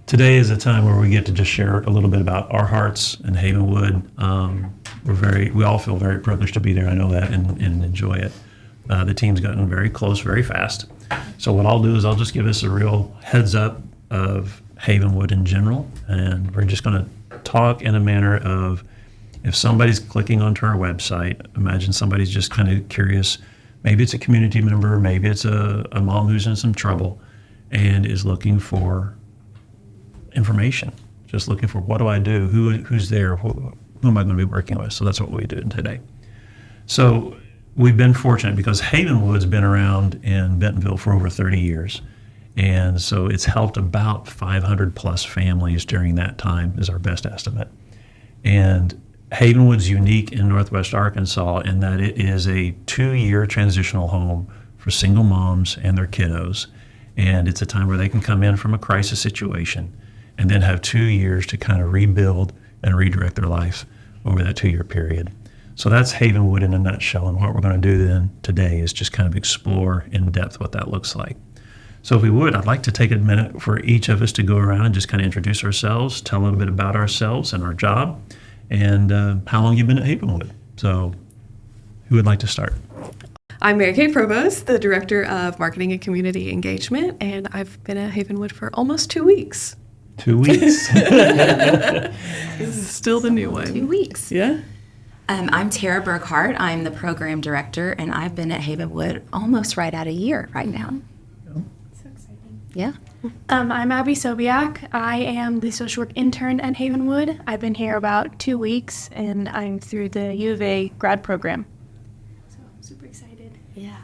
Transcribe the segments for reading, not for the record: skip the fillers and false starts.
Today is a time where we get to just share a little bit about our hearts and Havenwood. We all feel very privileged to be there. I know that and enjoy it. The team's gotten very close very fast. So what I'll do is I'll just give us a real heads up of Havenwood in general, and we're just going to talk in a manner of, if somebody's clicking onto our website, imagine somebody's just kind of curious. Maybe it's a community member, maybe it's a mom who's in some trouble and is looking for information, just looking for, what do I do? Who's there? Who am I going to be working with? So that's what we do today. So we've been fortunate because Havenwood's been around in Bentonville for over 30 years. And so it's helped about 500 plus families during that time is our best estimate. And Havenwood's unique in Northwest Arkansas in that it is a 2-year transitional home for single moms and their kiddos. And it's a time where they can come in from a crisis situation and then have 2 years to kind of rebuild and redirect their life over that 2-year period. So that's Havenwood in a nutshell. And what we're going to do then today is just kind of explore in depth what that looks like. So if we would, I'd like to take a minute for each of us to go around and just kind of introduce ourselves, tell a little bit about ourselves and our job, and how long you've been at Havenwood. So who would like to start? I'm Mary Kay Provost, the Director of Marketing and Community Engagement, and I've been at Havenwood for almost 2 weeks. 2 weeks. This is still the new one. 2 weeks. Yeah. I'm Tara Burkhart. I'm the Program Director, and I've been at Havenwood almost right at a year right now. So exciting. Yeah. I'm Abby Sobiak. I am the social work intern at Havenwood. I've been here about 2 weeks, and I'm through the U of A grad program. So I'm super excited. Yeah.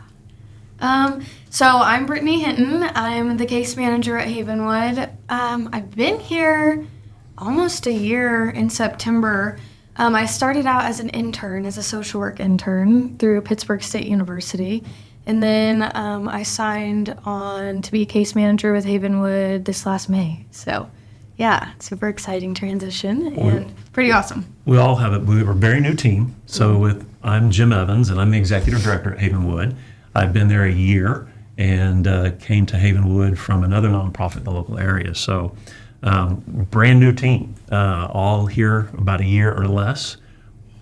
So I'm Brittany Hinton. I'm the case manager at Havenwood. I've been here almost a year in September. I started out as an intern, as a social work intern through Pittsburgh State University. And then I signed on to be a case manager with Havenwood this last May. So yeah, super exciting transition and pretty awesome. We all have we're a very new team. So I'm Jim Evans, and I'm the executive director at Havenwood. I've been there a year and came to Havenwood from another nonprofit in the local area. So brand new team, all here about a year or less.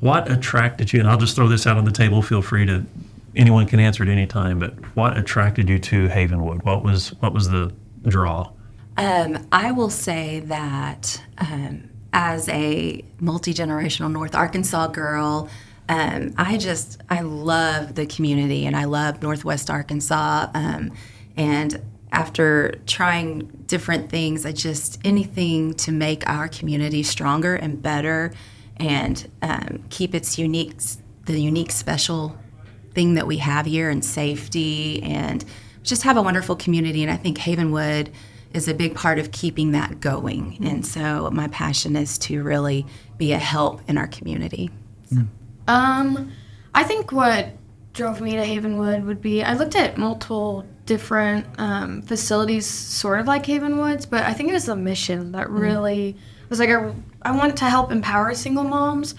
What attracted you, and I'll just throw this out on the table, feel free to, anyone can answer at any time, but what attracted you to Havenwood? What was the draw? I will say that as a multi-generational North Arkansas girl, I love the community and I love Northwest Arkansas. And after trying different things, anything to make our community stronger and better and keep its the unique special thing that we have here and safety and just have a wonderful community. And I think Havenwood is a big part of keeping that going. And so my passion is to really be a help in our community. I think what drove me to Havenwood would be, I looked at multiple different facilities sort of like Havenwood's, but I think it was the mission that really was like, I want to help empower single moms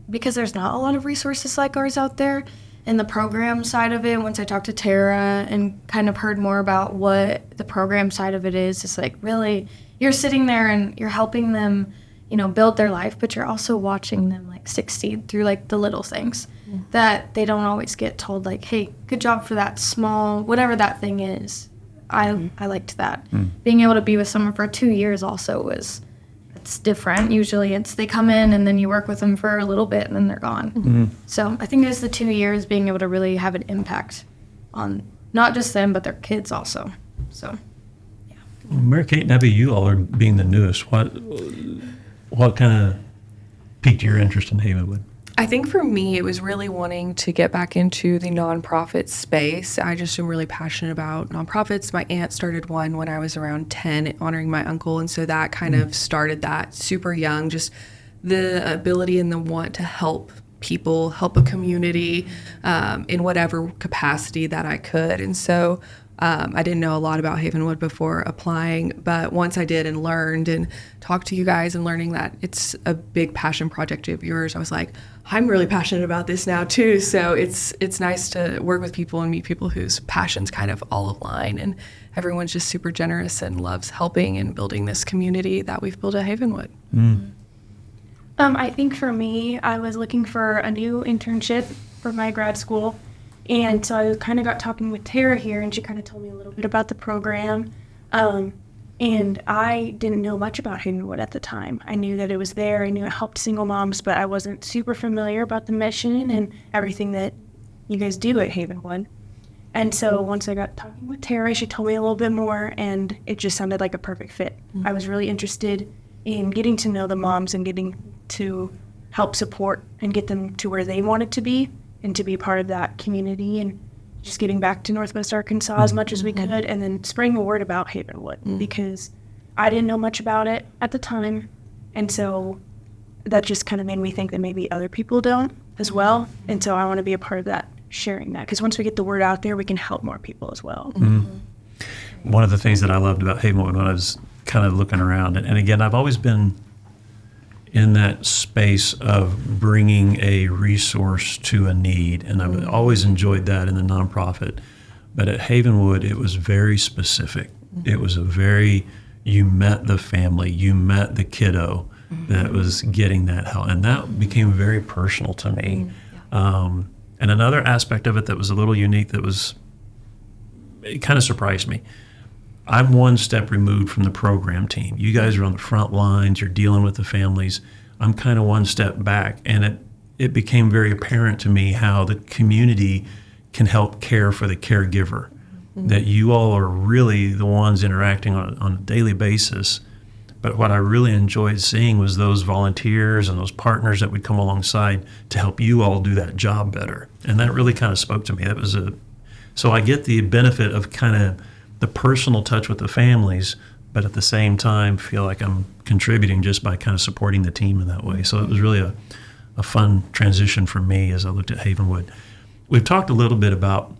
because there's not a lot of resources like ours out there. And the program side of it, once I talked to Tara and kind of heard more about what the program side of it is, it's like really you're sitting there and you're helping them, build their life, but you're also watching them like succeed through like the little things that they don't always get told, like, hey, good job for that small, whatever that thing is. I liked that. Being able to be with someone for 2 years also it's different. Usually they come in and then you work with them for a little bit and then they're gone. So I think it was the 2 years being able to really have an impact on not just them, but their kids also. So, yeah. Well, Mary Kate and Abby, you all are being the newest. What kind of piqued your interest in Havenwood? I think for me, it was really wanting to get back into the nonprofit space. I just am really passionate about nonprofits. My aunt started one when I was around 10, honoring my uncle, and so that kind of started that super young, just the ability and the want to help people, help a community in whatever capacity that I could. And so I didn't know a lot about Havenwood before applying, but once I did and learned and talked to you guys and learning that it's a big passion project of yours, I was like, I'm really passionate about this now too. So it's nice to work with people and meet people whose passions kind of all align, and everyone's just super generous and loves helping and building this community that we've built at Havenwood. I think for me, I was looking for a new internship for my grad school. And so I kind of got talking with Tara here, and she kind of told me a little bit about the program. And I didn't know much about Havenwood at the time. I knew that it was there. I knew it helped single moms, but I wasn't super familiar about the mission and everything that you guys do at Havenwood. And so once I got talking with Tara, she told me a little bit more, and it just sounded like a perfect fit. I was really interested in getting to know the moms and getting to help support and get them to where they wanted to be, and to be part of that community, and just getting back to Northwest Arkansas as much as we could, and then spreading the word about Havenwood, because I didn't know much about it at the time. And so that just kind of made me think that maybe other people don't as well. And so I want to be a part of that, sharing that, because once we get the word out there, we can help more people as well. One of the things that I loved about Havenwood when I was kind of looking around, and again, I've always been in that space of bringing a resource to a need, and I've always enjoyed that in the nonprofit. But at Havenwood, it was very specific. It was you met the family, you met the kiddo that was getting that help, and that became very personal to me. And another aspect of it that was a little unique, it kind of surprised me. I'm one step removed from the program team. You guys are on the front lines, you're dealing with the families. I'm kind of one step back, and it became very apparent to me how the community can help care for the caregiver, that you all are really the ones interacting on a daily basis. But what I really enjoyed seeing was those volunteers and those partners that would come alongside to help you all do that job better. And that really kind of spoke to me. So I get the benefit of kind of the personal touch with the families, but at the same time feel like I'm contributing just by kind of supporting the team in that way. So it was really a fun transition for me as I looked at Havenwood. We've talked a little bit about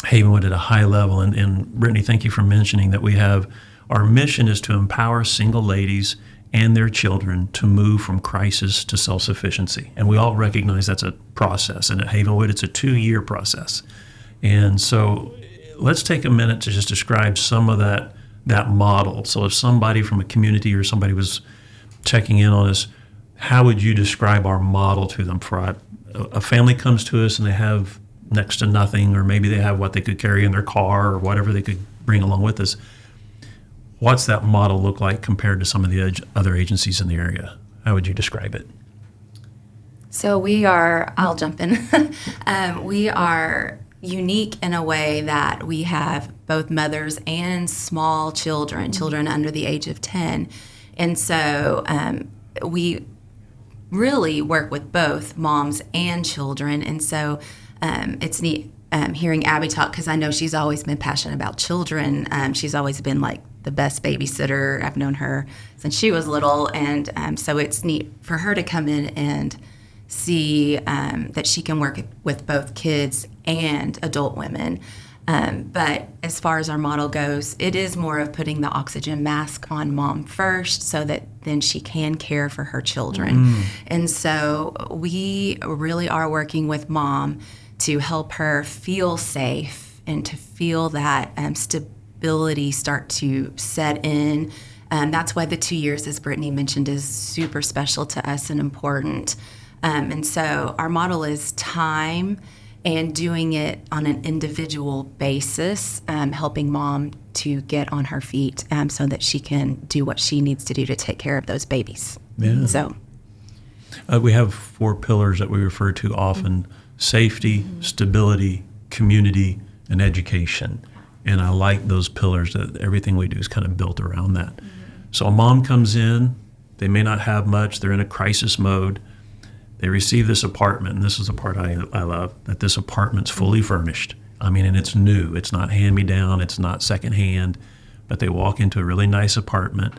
Havenwood at a high level, and Brittany, thank you for mentioning that our mission is to empower single ladies and their children to move from crisis to self-sufficiency. And we all recognize that's a process, and at Havenwood it's a 2-year process. And so let's take a minute to just describe some of that model. So if somebody from a community or somebody was checking in on us, how would you describe our model to them? For a family comes to us and they have next to nothing, or maybe they have what they could carry in their car or whatever they could bring along with us. What's that model look like compared to some of the other agencies in the area? How would you describe it? So I'll jump in. We are unique in a way that we have both mothers and small children under the age of 10. And so we really work with both moms and children. And so it's neat hearing Abby talk, because I know she's always been passionate about children. She's always been like the best babysitter. I've known her since she was little. And so it's neat for her to come in and see that she can work with both kids and adult women. But as far as our model goes, it is more of putting the oxygen mask on mom first so that then she can care for her children. And so we really are working with mom to help her feel safe and to feel that stability start to set in. That's why the 2 years, as Brittany mentioned, is super special to us and important. And so our model is time and doing it on an individual basis, helping mom to get on her feet so that she can do what she needs to do to take care of those babies. Yeah. So we have 4 pillars that we refer to often: safety, stability, community, and education. And I like those pillars, that everything we do is kind of built around that. So a mom comes in, they may not have much, they're in a crisis mode. They receive this apartment, and this is the part I love, that this apartment's fully furnished. I mean, and it's new. It's not hand-me-down. It's not secondhand. But they walk into a really nice apartment,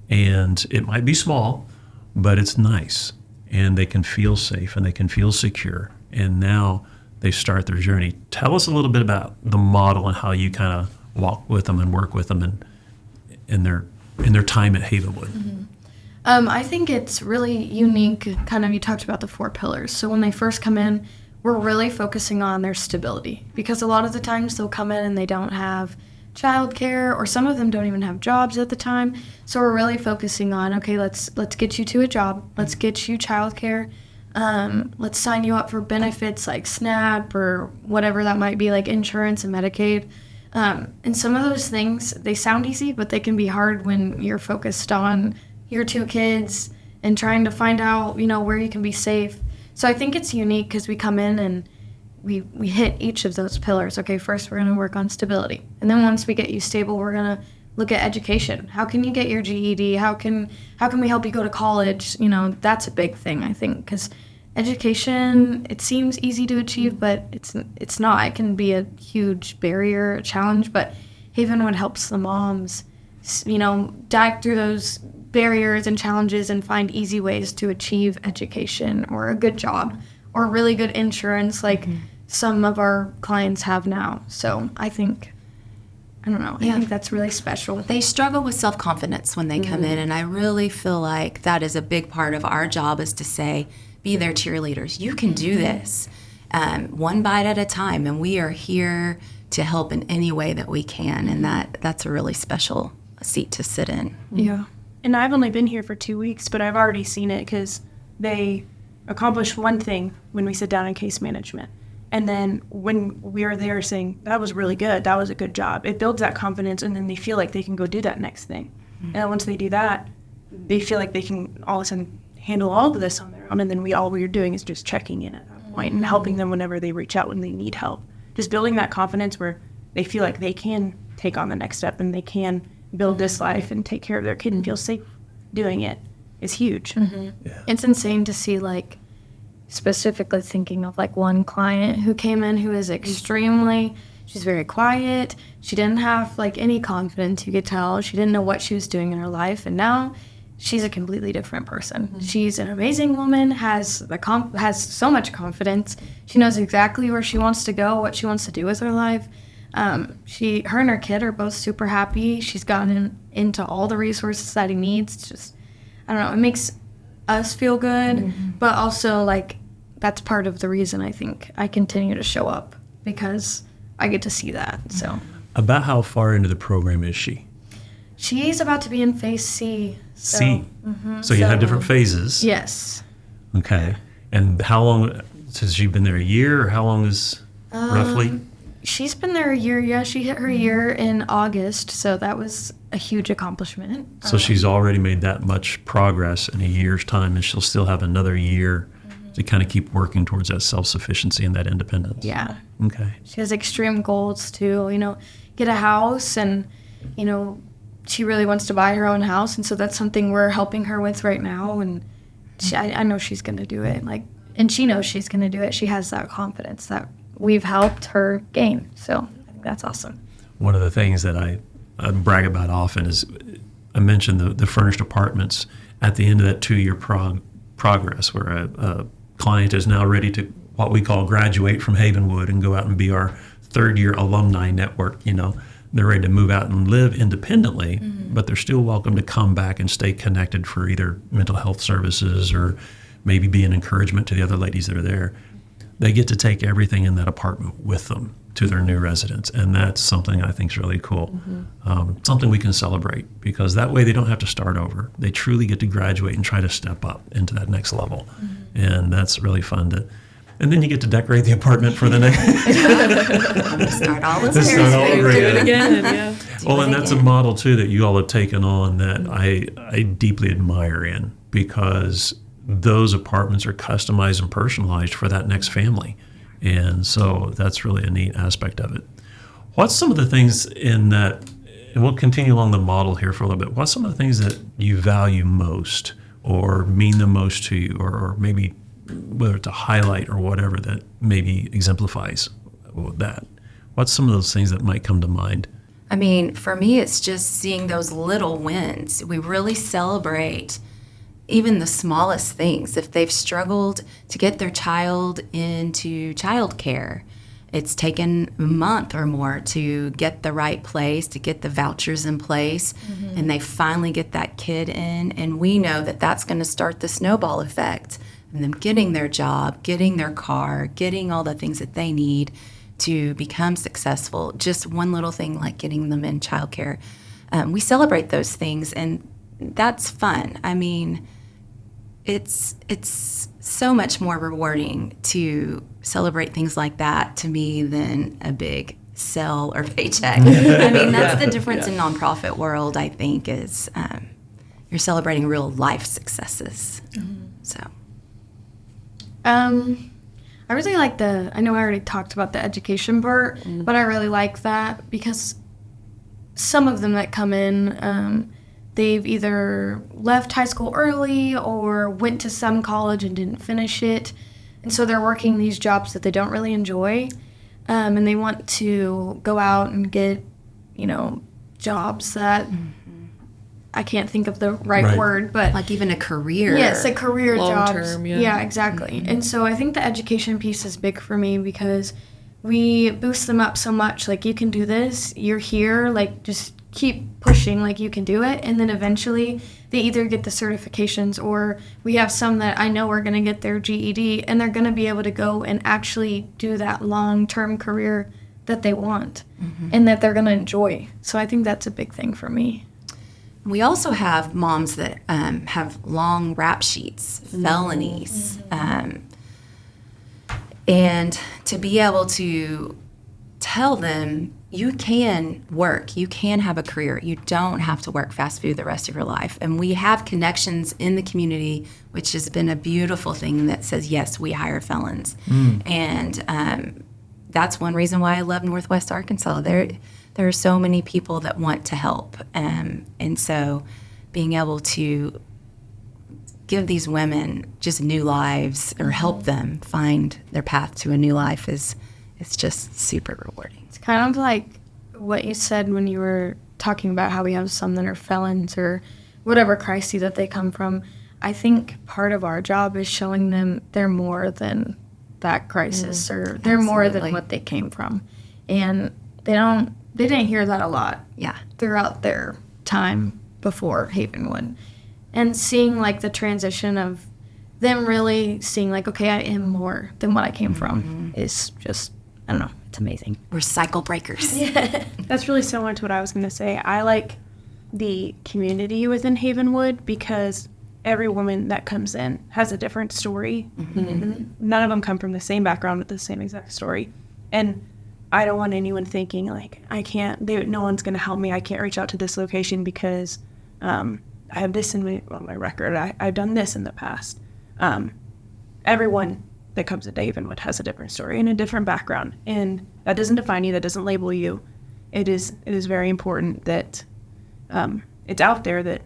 and it might be small, but it's nice. And they can feel safe, and they can feel secure. And now they start their journey. Tell us a little bit about the model and how you kind of walk with them and work with them and in their time at Havenwood. I think it's really unique. Kind of, you talked about the 4 pillars. So when they first come in, we're really focusing on their stability, because a lot of the times they'll come in and they don't have childcare, or some of them don't even have jobs at the time. So we're really focusing on, okay, let's get you to a job, let's get you childcare, let's sign you up for benefits like SNAP or whatever that might be, like insurance and Medicaid. And some of those things, they sound easy, but they can be hard when you're focused on your 2 kids and trying to find out, where you can be safe. So I think it's unique because we come in and we hit each of those pillars. Okay, first we're going to work on stability. And then once we get you stable, we're going to look at education. How can you get your GED? How can we help you go to college? That's a big thing, I think, because education, it seems easy to achieve, but it's not. It can be a huge barrier, a challenge, but Havenwood helps the moms, dive through those barriers and challenges and find easy ways to achieve education or a good job or really good insurance like some of our clients have now. So I think that's really special. They struggle with self-confidence when they come in, and I really feel like that is a big part of our job, is to say, be their cheerleaders. You can do this, one bite at a time, and we are here to help in any way that we can, and that's a really special seat to sit in. Yeah. And I've only been here for 2 weeks, but I've already seen it because they accomplish one thing when we sit down in case management. And then when we are there saying, that was really good, that was a good job, it builds that confidence, and then they feel like they can go do that next thing. And once they do that, they feel like they can all of a sudden handle all of this on their own, and then all we're doing is just checking in at that point and helping them whenever they reach out when they need help. Just building that confidence where they feel like they can take on the next step and they can build this life and take care of their kid and feel safe doing it is huge. Yeah. It's insane to see, like, specifically thinking of like one client who came in who is she's very quiet. She didn't have like any confidence, you could tell. She didn't know what she was doing in her life, and now she's a completely different person. She's an amazing woman, has so much confidence. She knows exactly where she wants to go, what she wants to do with her life. Her and her kid are both super happy. She's gotten into all the resources that he needs. It's just, I don't know, it makes us feel good, but also like that's part of the reason I think I continue to show up, because I get to see that. So About how far into the program is she? she's about to be in phase C. So, C. So you have different phases. Yes. Okay. And how long has she been there? A year, or how long is roughly? She's been there a year. Yeah, she hit her year in August, so that was a huge accomplishment. So she's already made that much progress in a year's time, and she'll still have another year to kind of keep working towards that self-sufficiency and that independence. Yeah. Okay. She has extreme goals to, get a house, and, she really wants to buy her own house, and so that's something we're helping her with right now, and I know she's going to do it, and she knows she's going to do it. She has that confidence that we've helped her gain, so I think that's awesome. One of the things that I brag about often is I mentioned the furnished apartments at the end of that 2-year progress, where a client is now ready to what we call graduate from Havenwood and go out and be our 3rd-year alumni network. They're ready to move out and live independently, but they're still welcome to come back and stay connected for either mental health services or maybe be an encouragement to the other ladies that are there. They get to take everything in that apartment with them to their new residence, and that's something I think is really cool. Something we can celebrate, because that way they don't have to start over. They truly get to graduate and try to step up into that next level, and that's really fun and then you get to decorate the apartment for the next. Start all over. Start all over Do it again. again. Yeah. Well, and that's a model too that you all have taken on that I deeply admire in, because those apartments are customized and personalized for that next family. And so that's really a neat aspect of it. What's some of the things in that, and we'll continue along the model here for a little bit, what's some of the things that you value most or mean the most to you, or maybe whether it's a highlight or whatever that maybe exemplifies that? What's some of those things that might come to mind? I mean, for me, it's just seeing those little wins. We really celebrate even the smallest things. If they've struggled to get their child into childcare, it's taken a month or more to get the right place, to get the vouchers in place, and they finally get that kid in. And we know that that's going to start the snowball effect, and them getting their job, getting their car, getting all the things that they need to become successful. Just one little thing like getting them in childcare. We celebrate those things, and that's fun. I mean, it's so much more rewarding to celebrate things like that to me than a big sell or paycheck. I mean, that's the difference in nonprofit world, I think, is you're celebrating real life successes. So, I really like I know I already talked about the education part, but I really like that because some of them that come in, they've either left high school early or went to some college and didn't finish it. And so they're working these jobs that they don't really enjoy. And they want to go out and get, jobs that I can't think of the right word, but like even a career. Yes, a career Long jobs. term, yeah. Yeah, exactly. And so I think the education piece is big for me because we boost them up so much. Like, you can do this, you're here, like, just keep pushing, like, you can do it. And then eventually they either get the certifications, or we have some that I know are going to get their GED, and they're going to be able to go and actually do that long-term career that they want and that they're going to enjoy. So I think that's a big thing for me. We also have moms that have long rap sheets, felonies, and to be able to tell them, you can work, you can have a career, you don't have to work fast food the rest of your life. And we have connections in the community, which has been a beautiful thing that says, yes, we hire felons. And that's one reason why I love Northwest Arkansas. There are so many people that want to help. And so being able to give these women just new lives or help them find their path to a new life it's just super rewarding. It's kind of like what you said when you were talking about how we have some that are felons or whatever crisis that they come from. I think part of our job is showing them they're more than that crisis, or they're more than what they came from. And they didn't hear that a lot throughout their time before Havenwood. And seeing like the transition of them really seeing like, okay, I am more than what I came from is just, I don't know, it's amazing. We're cycle breakers. That's really similar to what I was going to say. I like the community within Havenwood because every woman that comes in has a different story. None of them come from the same background with the same exact story. And I don't want anyone thinking like, no one's going to help me. I can't reach out to this location because I have this in my record. I've done this in the past. Everyone that comes to Havenwood has a different story and a different background. And that doesn't define you. That doesn't label you. It is very important that it's out there, that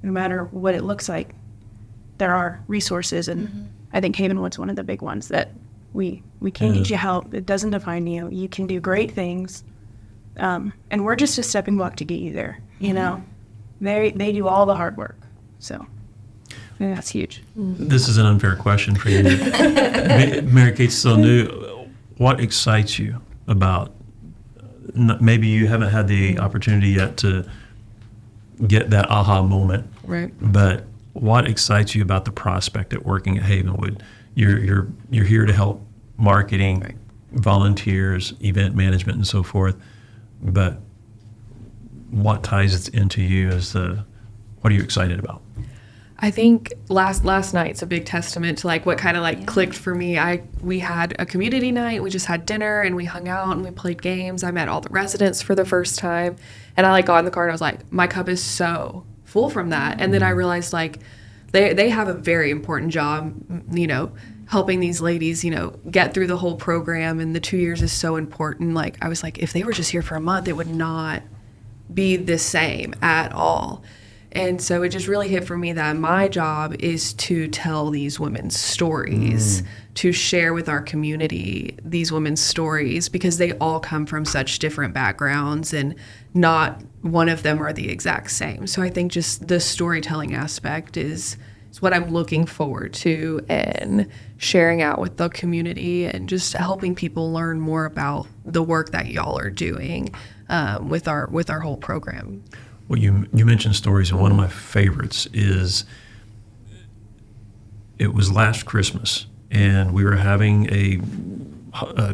no matter what it looks like, there are resources. And I think Havenwood's one of the big ones that we can get you help. It doesn't define you. You can do great things. And we're just a stepping block to get you there. They do all the hard work. So yeah, that's huge. This is an unfair question for you. Mary Kate's still new. What excites you about, maybe you haven't had the opportunity yet to get that aha moment, Right. but what excites you about the prospect at working at Havenwood? You're here to help marketing, volunteers, event management, and so forth, but what ties it into you what are you excited about? I think last night's a big testament to like what kind of clicked for me. We had a community night. We just had dinner and we hung out and we played games. I met all the residents for the first time, and I got in the car and I was like, my cup is so full from that. And then I realized they have a very important job, helping these ladies, get through the whole program, and the 2 years is so important. Like, I was like, if they were just here for a month, it would not be the same at all. And so it just really hit for me that my job is to tell these women's stories, to share with our community these women's stories, because they all come from such different backgrounds and not one of them are the exact same. So I think just the storytelling aspect is it's what I'm looking forward to and sharing out with the community and just helping people learn more about the work that y'all are doing with our whole program. Well, you mentioned stories, and one of my favorites is it was last Christmas, and we were having a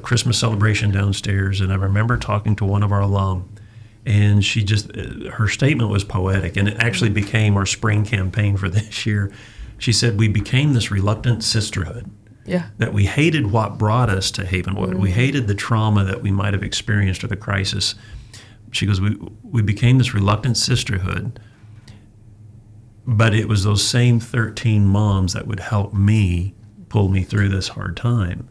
Christmas celebration downstairs, and I remember talking to one of our alum, and her statement was poetic, and it actually became our spring campaign for this year. She said, we became this reluctant sisterhood. Yeah. That we hated what brought us to Havenwood. We hated the trauma that we might have experienced or the crisis. She goes, we became this reluctant sisterhood, but it was those same 13 moms that would help me pull me through this hard time.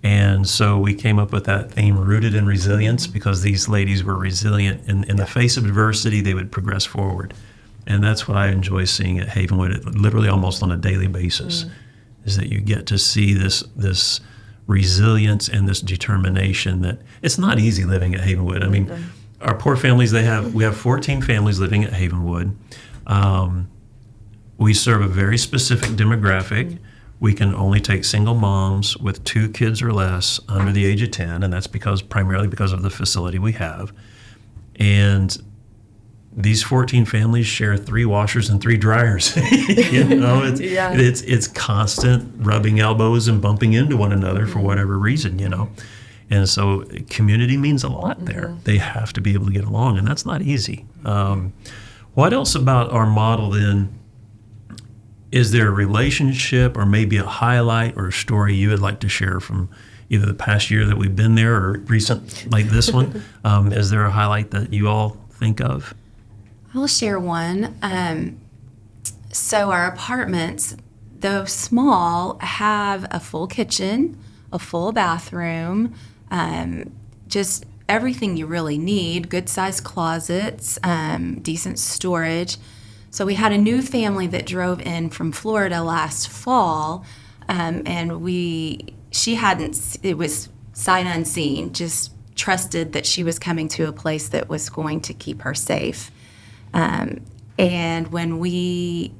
And so we came up with that theme, rooted in resilience, because these ladies were resilient. In the face of adversity, they would progress forward. And that's what I enjoy seeing at Havenwood, literally almost on a daily basis, is that you get to see this resilience and this determination that it's not easy living at Havenwood. I mean, our poor families, we have 14 families living at Havenwood. We serve a very specific demographic. We can only take single moms with 2 kids or less under the age of 10, and that's primarily because of the facility we have. And these 14 families share 3 washers and 3 dryers. It's constant rubbing elbows and bumping into one another for whatever reason, And so community means a lot there. They have to be able to get along, and that's not easy. What else about our model then? Is there a relationship or maybe a highlight or a story you would like to share from either the past year that we've been there or recent like this one? Is there a highlight that you all think of? I'll share one. So our apartments, though small, have a full kitchen, a full bathroom, just everything you really need, good-sized closets, decent storage. So we had a new family that drove in from Florida last fall, and it was sight unseen, just trusted that she was coming to a place that was going to keep her safe. And when we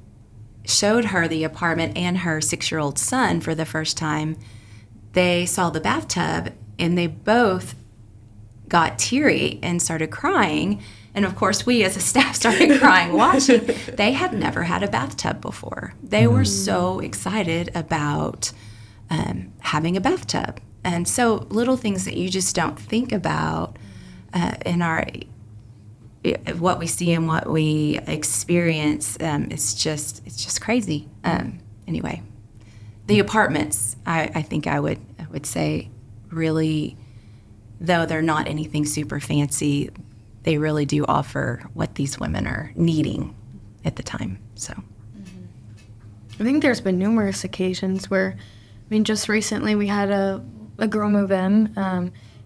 showed her the apartment and her 6-year-old son for the first time, they saw the bathtub and they both got teary and started crying. And of course, we as a staff started crying watching. They had never had a bathtub before. They were so excited about having a bathtub. And so little things that you just don't think about in what we see and what we experience, it's just crazy. Anyway, the apartments, I think I would say, really, though they're not anything super fancy, they really do offer what these women are needing at the time. So, I think there's been numerous occasions where, just recently we had a girl move in,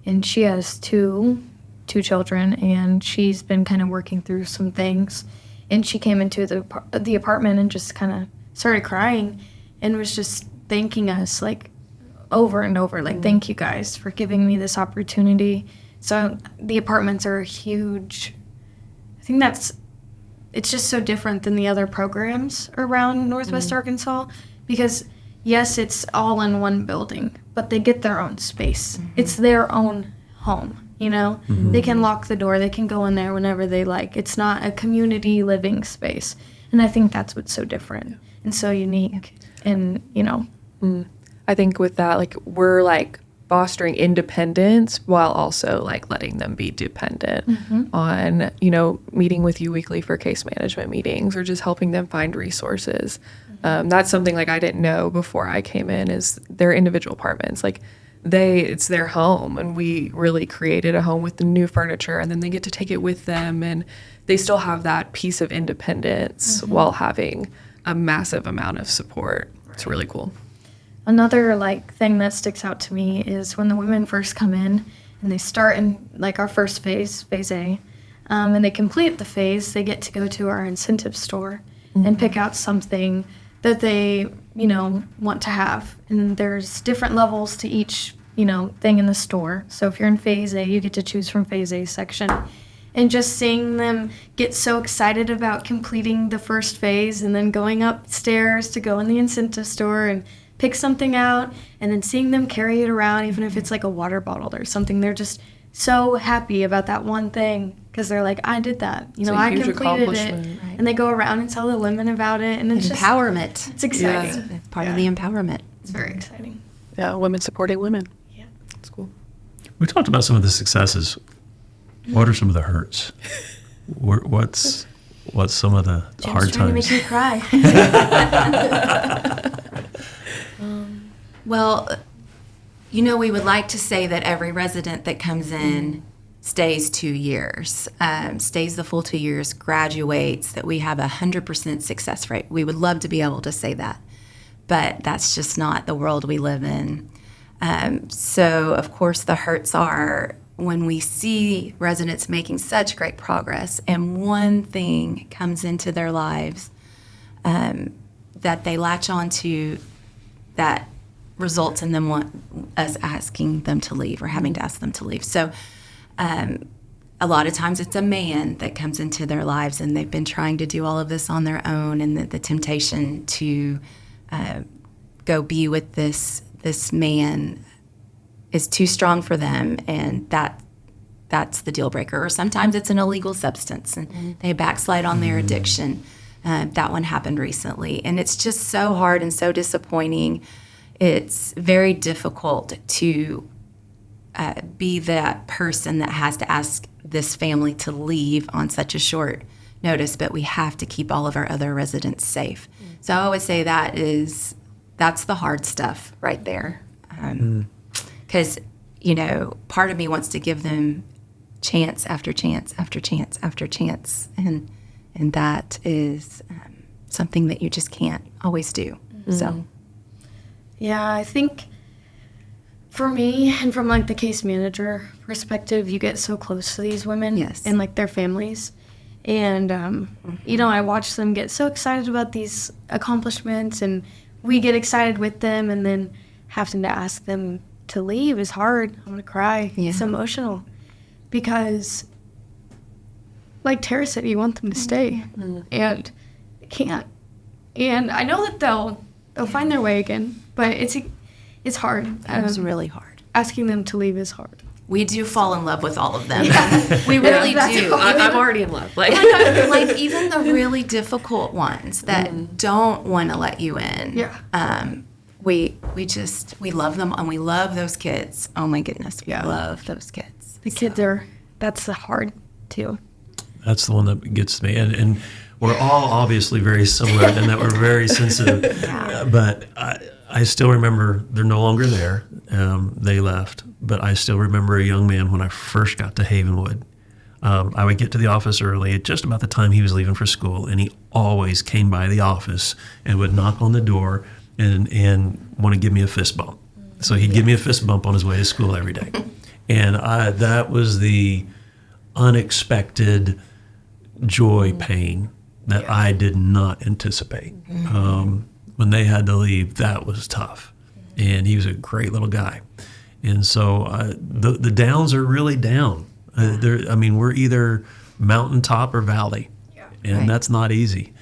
and she has two children, and she's been kind of working through some things, and she came into the apartment and just kind of started crying and was just thanking us like over and over, like, thank you guys for giving me this opportunity. So the apartments are huge. I think it's just so different than the other programs around Northwest Arkansas, because yes, it's all in one building, but they get their own space. It's their own home. They can lock the door, they can go in there whenever they like. It's not a community living space. And I think that's what's so different and so unique. And, I think with that, like, we're like fostering independence while also like letting them be dependent on, meeting with you weekly for case management meetings or just helping them find resources. That's something like I didn't know before I came in, is their individual apartments. Like, it's their home, and we really created a home with the new furniture, and then they get to take it with them, and they still have that piece of independence while having a massive amount of support. It's really cool. Another thing that sticks out to me is when the women first come in and they start in our first phase A, and they complete the phase, they get to go to our incentive store and pick out something that they want to have. And there's different levels to each thing in the store. So if you're in phase A, you get to choose from phase A section. And just seeing them get so excited about completing the first phase and then going upstairs to go in the incentive store and pick something out, and then seeing them carry it around, even if it's like a water bottle or something. They're just so happy about that one thing because they're like, I did that. You know, a I huge completed it. accomplishment. Right. And they go around and tell the women about it. And it's just, Empowerment. it's exciting. It's part of the empowerment. It's very exciting. Yeah, women supporting women. Yeah. That's cool. We talked about some of the successes. What are some of the hurts? What's some of the hard trying times? to make me cry. Well, you know, we would like to say that every resident that comes in stays 2 years, stays the full 2 years, graduates, that we have 100% success rate. We would love to be able to say that, but that's just not the world we live in. So, of course, the hurts are when we see residents making such great progress and one thing comes into their lives that they latch on to that results in them us asking them to leave or having to ask them to leave. So a lot of times it's a man that comes into their lives and they've been trying to do all of this on their own, and the temptation to go be with this man is too strong for them, and that's the deal breaker. Or sometimes it's an illegal substance and they backslide on their addiction. That one happened recently, and it's just so hard and so disappointing. It's very difficult to be that person that has to ask this family to leave on such a short notice, but we have to keep all of our other residents safe. So I would say that's the hard stuff right there. Because, you know, part of me wants to give them chance after chance after chance after chance, and that is something that you just can't always do. So. Yeah, I think for me, and from like the case manager perspective, you get so close to these women Yes. and like their families. And, you know, I watch them get so excited about these accomplishments, and we get excited with them, and then having to ask them to leave is hard. I'm going to cry. Yeah. It's emotional because, like Tara said, you want them to stay, and they can't. And I know that they'll find their way again, but it's hard. It was really hard. Asking them to leave is hard. We do fall in love with all of them. We really do. I'm already in love. Like, Like even the really difficult ones that don't want to let you in. Yeah. We love them, and we love those kids. Oh my goodness, we Yeah. love those kids. The kids that's the hard too. That's the one that gets me. And we're all obviously very similar in that we're very sensitive. But I still remember, they're no longer there. They left. But I still remember a young man when I first got to Havenwood. I would get to the office early at just about the time he was leaving for school, and he always came by the office and would knock on the door and want to give me a fist bump. So he'd give me a fist bump on his way to school every day. And that was the unexpected joy, pain that I did not anticipate. When they had to leave, that was tough. And he was a great little guy. And so the downs are really down. We're either mountaintop or valley. And Right. that's not easy.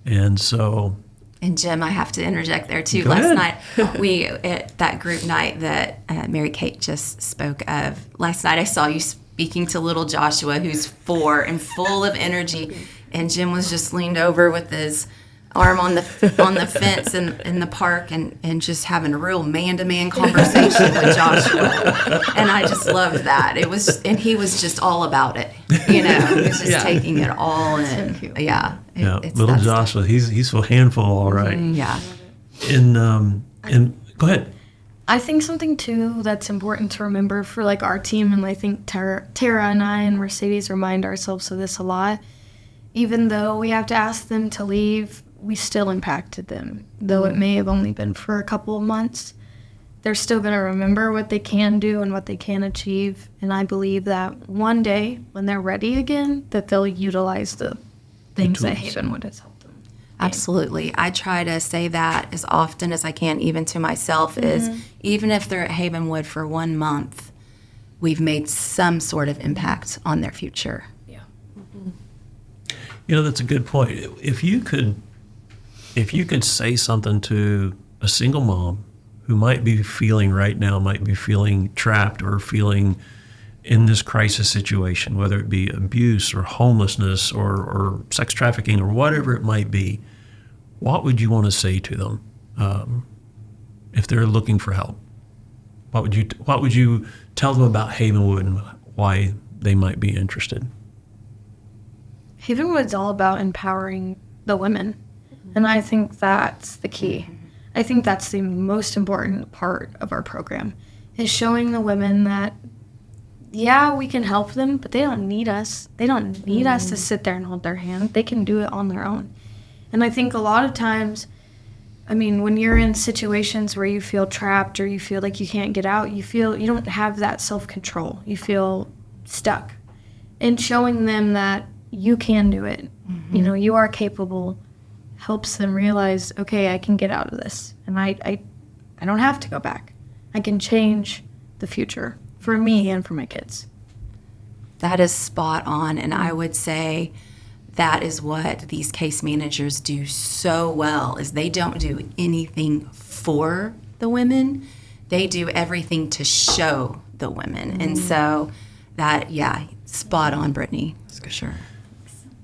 And so... And Jim, I have to interject there too. Go Last ahead. night, at that group night that Mary Kate just spoke of, last night I saw you speaking to little Joshua, who's 4 and full of energy, and Jim was just leaned over with his arm on the fence in the park and just having a real man-to-man conversation with Joshua, and I just loved that. And he was just all about it, you know. He was just taking it all in. Yeah. Little Joshua, he's a handful, all right. Yeah. And go ahead. I think something too that's important to remember for like our team, and I think Tara and I and Mercedes remind ourselves of this a lot. Even though we have to ask them to leave, we still impacted them. Though it may have only been for a couple of months, they're still going to remember what they can do and what they can achieve. And I believe that one day when they're ready again, that they'll utilize the things that tools. Havenwood has helped them. Absolutely. I try to say that as often as I can, even to myself, is even if they're at Havenwood for 1 month, we've made some sort of impact on their future. Yeah. That's a good point. If you could say something to a single mom who might be feeling trapped or feeling in this crisis situation, whether it be abuse or homelessness or sex trafficking or whatever it might be, what would you want to say to them if they're looking for help? What would you tell them about Havenwood and why they might be interested? Havenwood's all about empowering the women, and I think that's the key. I think that's the most important part of our program, is showing the women that, yeah, we can help them, but they don't need us. They don't need us to sit there and hold their hand. They can do it on their own. And I think a lot of times, when you're in situations where you feel trapped or you feel like you can't get out, you don't have that self-control. You feel stuck. And showing them that you can do it, you are capable, helps them realize, okay, I can get out of this. And I don't have to go back. I can change the future for me and for my kids. That is spot on. And I would say that is what these case managers do so well, is they don't do anything for the women. They do everything to show the women. And so that, spot on, Brittany, for sure.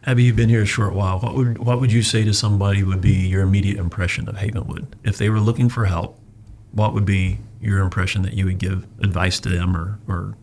Abby, you've been here a short while. What would you say to somebody would be your immediate impression of Havenwood? If they were looking for help, what would be your impression that you would give advice to them or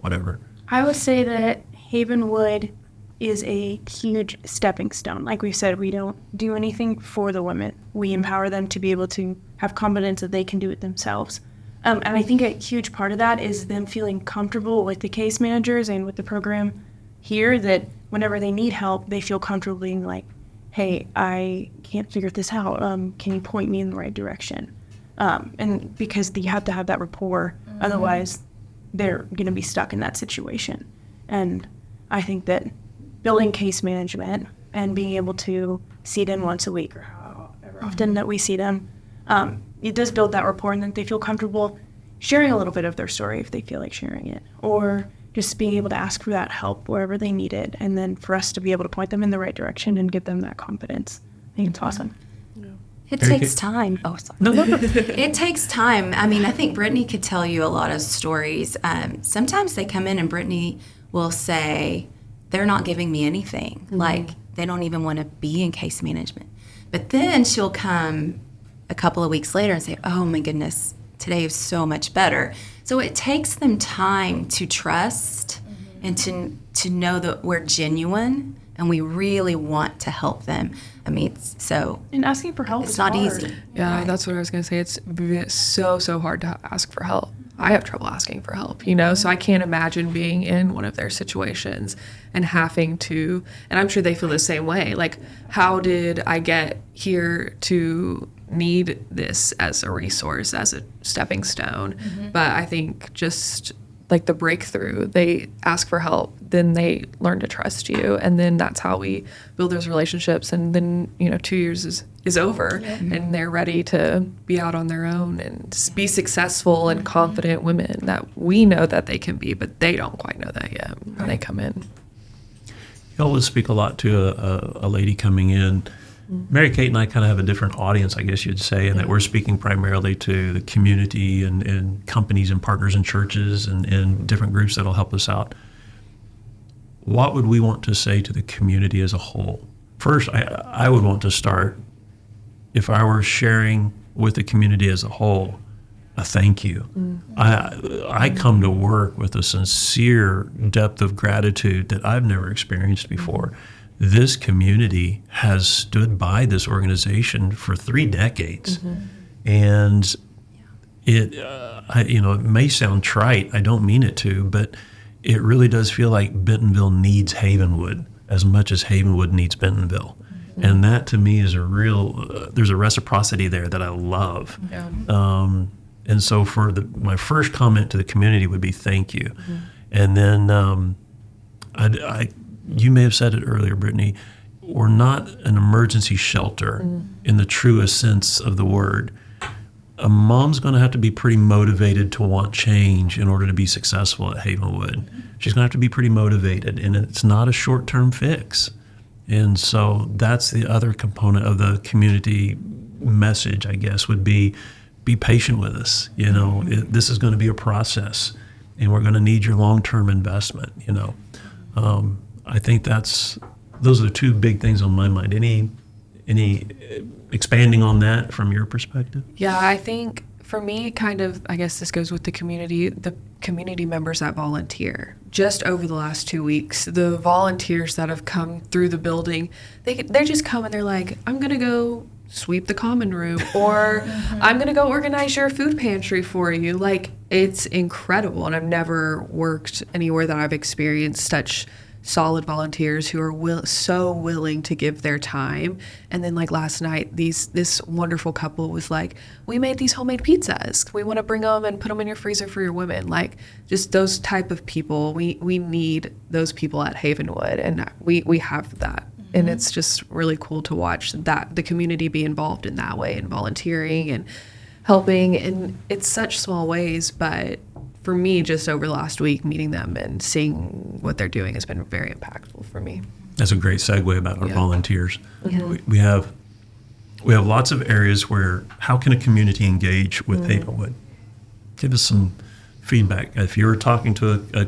whatever? I would say that Havenwood is a huge stepping stone. Like we said, we don't do anything for the women. We empower them to be able to have confidence that they can do it themselves. And I think a huge part of that is them feeling comfortable with the case managers and with the program here, that whenever they need help, they feel comfortable being like, hey, I can't figure this out. Can you point me in the right direction? And because you have to have that rapport, otherwise they're going to be stuck in that situation. And I think that building case management and being able to see them once a week or however often that we see them, it does build that rapport, and that they feel comfortable sharing a little bit of their story if they feel like sharing it, or just being able to ask for that help wherever they need it, and then for us to be able to point them in the right direction and give them that confidence. I think it's awesome. It takes time. Oh, sorry. No. It takes time. I think Brittany could tell you a lot of stories. Sometimes they come in and Brittany will say, they're not giving me anything. Like, they don't even want to be in case management. But then she'll come a couple of weeks later and say, oh my goodness, today is so much better. So it takes them time to trust and to know that we're genuine and we really want to help them. And asking for help it's not hard. easy. Yeah, that's what I was going to say. It's so hard to ask for help. I have trouble asking for help, so I can't imagine being in one of their situations and having to, and I'm sure they feel the same way. Like, how did I get here to need this as a resource, as a stepping stone? But I think just like the breakthrough, they ask for help, then they learn to trust you, and then that's how we build those relationships. And then 2 years is over, and they're ready to be out on their own and be successful and confident women that we know that they can be, but they don't quite know that yet when they come in. You always speak a lot to a lady coming in. Mary Kate and I kind of have a different audience, I guess you'd say, in that we're speaking primarily to the community and companies and partners and churches and different groups that'll help us out. What would we want to say to the community as a whole? First, I would want to start, if I were sharing with the community as a whole, a thank you. I come to work with a sincere depth of gratitude that I've never experienced before. This community has stood by this organization for 3 decades. And it may sound trite, I don't mean it to, but it really does feel like Bentonville needs Havenwood as much as Havenwood needs Bentonville. And that to me is there's a reciprocity there that I love. And so my first comment to the community would be thank you. And then you may have said it earlier, Brittany, we're not an emergency shelter in the truest sense of the word. a mom's going to have to be pretty motivated to want change in order to be successful at Havenwood. She's going to have to be pretty motivated, and it's not a short-term fix. And so that's the other component of the community message, I guess, would be patient with us. This is going to be a process, and we're going to need your long-term investment. I think those are the two big things on my mind. Any expanding on that from your perspective? Yeah, I think for me, I guess this goes with the community members that volunteer. Just over the last 2 weeks, the volunteers that have come through the building, they just come and they're like, I'm going to go sweep the common room, or I'm going to go organize your food pantry for you. Like, it's incredible. And I've never worked anywhere that I've experienced such solid volunteers who are so willing to give their time. And then like last night, this wonderful couple was like, we made these homemade pizzas. We want to bring them and put them in your freezer for your women. Like, just those type of people. We need those people at Havenwood, and we have that. And it's just really cool to watch that the community be involved in that way, and volunteering and helping. And it's such small ways, but for me, just over the last week, meeting them and seeing what they're doing has been very impactful for me. That's a great segue about our volunteers. Yeah. We have lots of areas where, how can a community engage with Havenwood? Give us some feedback. If you were talking to a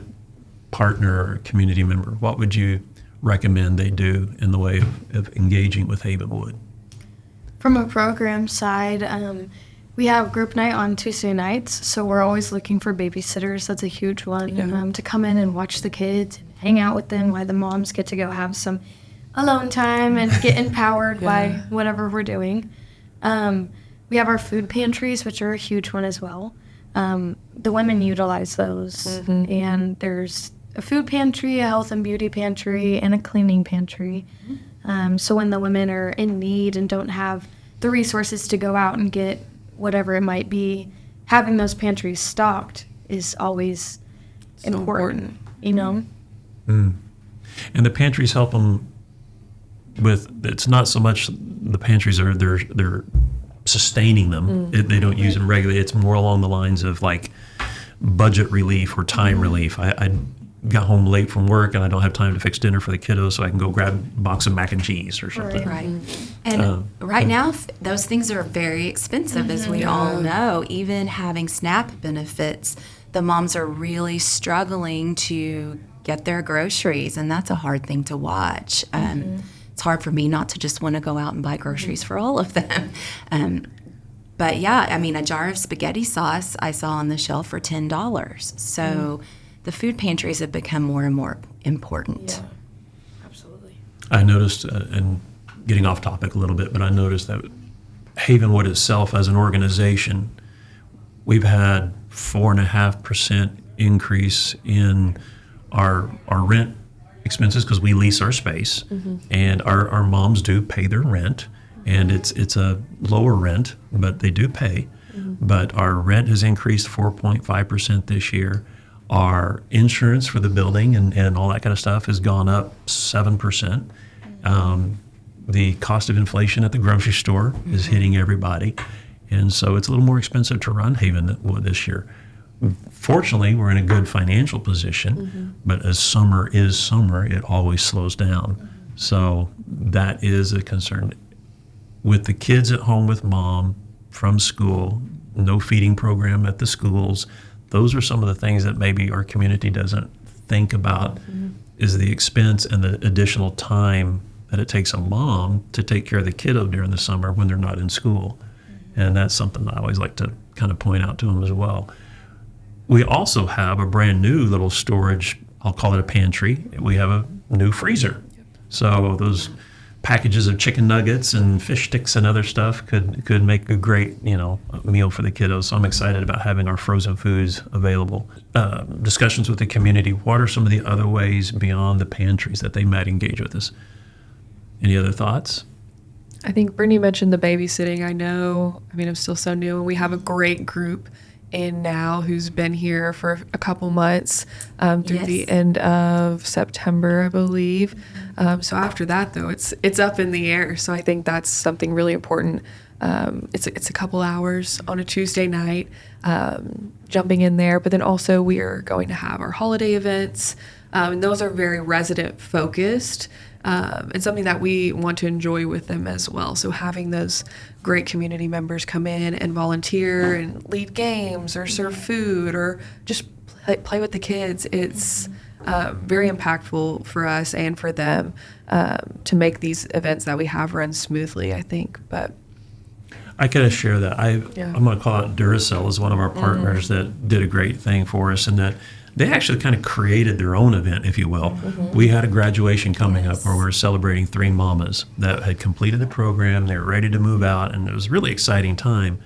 partner or a community member, what would you recommend they do in the way of engaging with Havenwood? From a program side, we have group night on Tuesday nights, so we're always looking for babysitters. That's a huge one, to come in and watch the kids and hang out with them while the moms get to go have some alone time and get empowered by whatever we're doing. We have our food pantries, which are a huge one as well. The women utilize those, and there's a food pantry, a health and beauty pantry, and a cleaning pantry. So when the women are in need and don't have the resources to go out and get whatever it might be, having those pantries stocked is always important, And the pantries help them with, it's not so much the pantries are, they're sustaining them. They don't use them regularly. It's more along the lines of like budget relief or time relief. I got home late from work and I don't have time to fix dinner for the kiddos, so I can go grab a box of mac and cheese or something. Right. And right now, those things are very expensive, as we all know. Even having SNAP benefits, the moms are really struggling to get their groceries, and that's a hard thing to watch. It's hard for me not to just want to go out and buy groceries for all of them. But yeah, I mean, a jar of spaghetti sauce I saw on the shelf for $10. So the food pantries have become more and more important. Yeah, absolutely. I noticed, and getting off topic a little bit, but I noticed that Havenwood itself as an organization, we've had 4.5% increase in our rent expenses because we lease our space, and our moms do pay their rent, and it's a lower rent, but they do pay. But our rent has increased 4.5% this year. Our insurance for the building and all that kind of stuff has gone up 7%. The cost of inflation at the grocery store is hitting everybody. And so it's a little more expensive to run Havenwood this year. Fortunately, we're in a good financial position, but as summer is summer, it always slows down. So that is a concern. With the kids at home with mom from school, no feeding program at the schools, those are some of the things that maybe our community doesn't think about, is the expense and the additional time that it takes a mom to take care of the kiddo during the summer when they're not in school. And that's something I always like to kind of point out to them as well. We also have a brand new little storage, I'll call it a pantry. We have a new freezer. So those packages of chicken nuggets and fish sticks and other stuff could make a great meal for the kiddos. So I'm excited about having our frozen foods available. Discussions with the community. What are some of the other ways beyond the pantries that they might engage with us? Any other thoughts? I think Brittany mentioned the babysitting. I'm still so new, and we have a great group in now who's been here for a couple months through the end of September, I believe. So after that, though, it's up in the air. So I think that's something really important. It's a couple hours on a Tuesday night, jumping in there. But then also we are going to have our holiday events, and those are very resident focused. And something that we want to enjoy with them as well. So having those great community members come in and volunteer and lead games or serve food or just play with the kids, it's very impactful for us and for them to make these events that we have run smoothly, I think. But I gotta share that. I'm going to call out Duracell as one of our partners that did a great thing for us, and that they actually kind of created their own event, if you will. We had a graduation coming up where we were celebrating 3 mamas that had completed the program. They were ready to move out, and it was a really exciting time.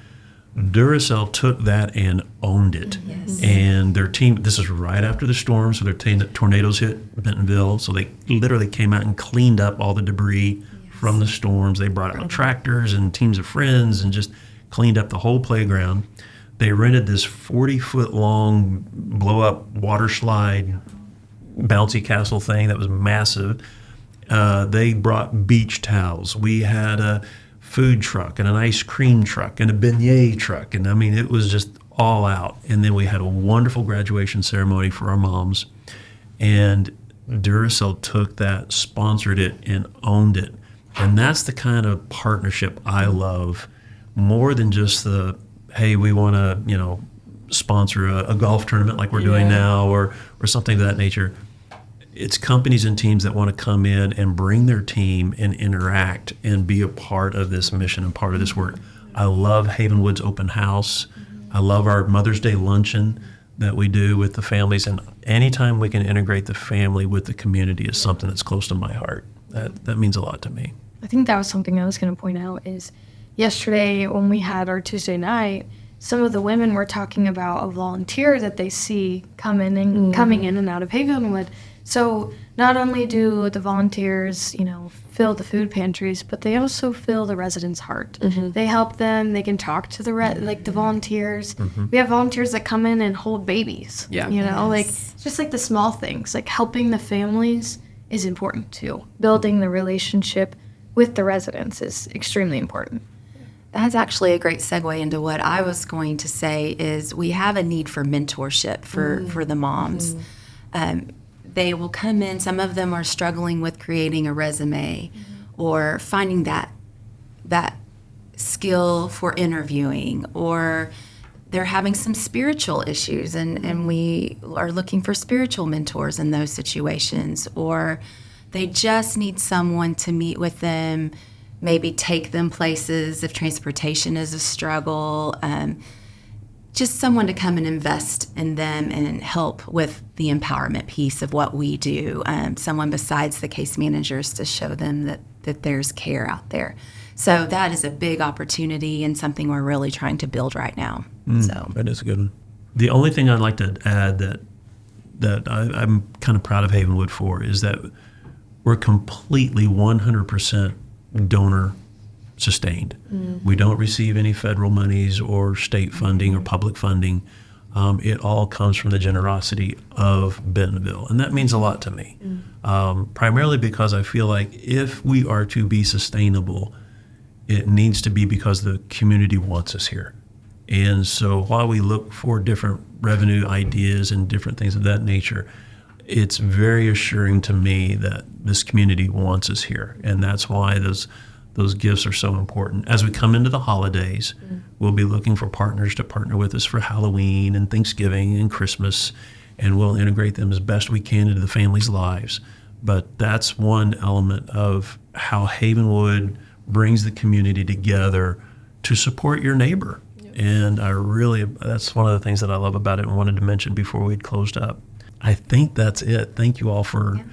Duracell took that and owned it. And their team, this is right after the storm, so their tornadoes hit Bentonville, so they literally came out and cleaned up all the debris from the storms. They brought out tractors and teams of friends and just cleaned up the whole playground. They rented this 40-foot long blow-up water slide bouncy castle thing that was massive. They brought beach towels. We had a food truck and an ice cream truck and a beignet truck. And I mean, it was just all out. And then we had a wonderful graduation ceremony for our moms. And Duracell took that, sponsored it, and owned it. And that's the kind of partnership I love, more than just the, hey, we want to, sponsor a golf tournament like we're doing now or something of that nature. It's companies and teams that want to come in and bring their team and interact and be a part of this mission and part of this work. I love Havenwood's open house. I love our Mother's Day luncheon that we do with the families. And anytime we can integrate the family with the community is something that's close to my heart. That means a lot to me. I think that was something I was going to point out is yesterday when we had our Tuesday night, some of the women were talking about a volunteer that they see coming in and out of Havenwood. So not only do the volunteers, fill the food pantries, but they also fill the residents' heart. They help them. They can talk to the volunteers. We have volunteers that come in and hold babies. It's just like the small things, like helping the families is important too. Building the relationship with the residents is extremely important. That's actually a great segue into what I was going to say is we have a need for mentorship for the moms. They will come in, some of them are struggling with creating a resume or finding that skill for interviewing, or they're having some spiritual issues and we are looking for spiritual mentors in those situations, or they just need someone to meet with them, maybe take them places if transportation is a struggle, just someone to come and invest in them and help with the empowerment piece of what we do, someone besides the case managers to show them that there's care out there. So that is a big opportunity and something we're really trying to build right now. So That is a good one. The only thing I'd like to add that I'm kind of proud of Havenwood for is that we're completely 100% donor sustained. We don't receive any federal monies or state funding or public funding. It all comes from the generosity of Bentonville, and that means a lot to me. Primarily because I feel like if we are to be sustainable, it needs to be because the community wants us here. And so while we look for different revenue ideas and different things of that nature, it's very assuring to me that this community wants us here, and that's why those gifts are so important. As we come into the holidays, we'll be looking for partners to partner with us for Halloween and Thanksgiving and Christmas, and we'll integrate them as best we can into the families' lives. But that's one element of how Havenwood brings the community together to support your neighbor. And that's one of the things that I love about it and wanted to mention before we'd closed up. I think that's it. Thank you all for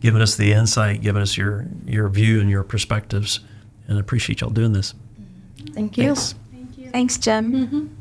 giving us the insight, giving us your view and your perspectives, and I appreciate y'all doing this. Thank you. Thanks. thanks, Jim.